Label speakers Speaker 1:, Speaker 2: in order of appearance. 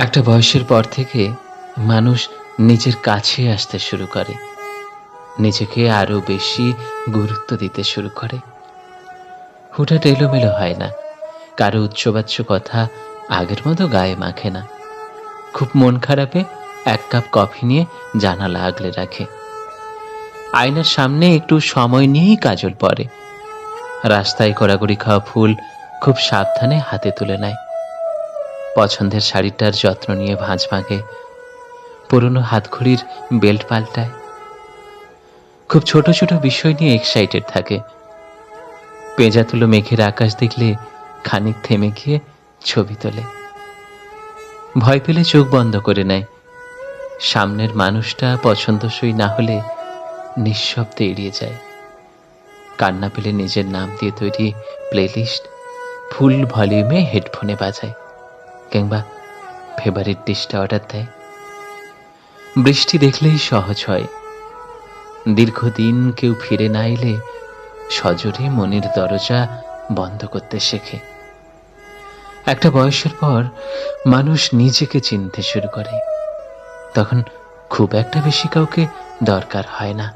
Speaker 1: একটা বয়সের পর থেকে মানুষ নিজের কাছে আসতে শুরু করে, নিজেকে আরো বেশি গুরুত্ব দিতে শুরু করে। হুটহাট এলোমেলো হয় না, কারো উচ্চবাচ্য কথা আগের মতো গায়ে মাখে না। খুব মন খারাপে এক কাপ কফি নিয়ে জানালা আগলে রাখে, আয়নার সামনে একটু সময় নিয়েই কাজল পরে, রাস্তায় গড়াগড়ি খাওয়া ফুল খুব সাবধানে হাতে তুলে নেয়, পছন্দের শাড়িটার যত্ন নিয়ে ভাঁজ ভাঙে, পুরনো হাতঘড়ির বেল্ট পাল্টায়। খুব ছোট ছোট বিষয় নিয়ে এক্সাইটেড থাকে। পেঁজা তুলো মেঘের আকাশ দেখলে খানিক থেমে গিয়ে ছবি তোলে। ভয় পেলে চোখ বন্ধ করে নেয়, সামনের মানুষটা পছন্দসই না হলে নিঃশব্দে এড়িয়ে যায়। কান্না পেলে নিজের নাম দিয়ে তৈরি প্লেলিস্ট ফুল ভলিউমে হেডফোনে বাজায়, কিংবা ফেভারিট ডিশটা অর্ডার দেয়। বৃষ্টি দেখলেই সহজ হয়, দীর্ঘদিন কেউ ফিরে না এলে সজোরে মনের দরজা বন্ধ করতে শেখে। একটা বয়সের পর মানুষ নিজেকে চিনতে শুরু করে, তখন খুব একটা বেশি কাউকে দরকার হয় না।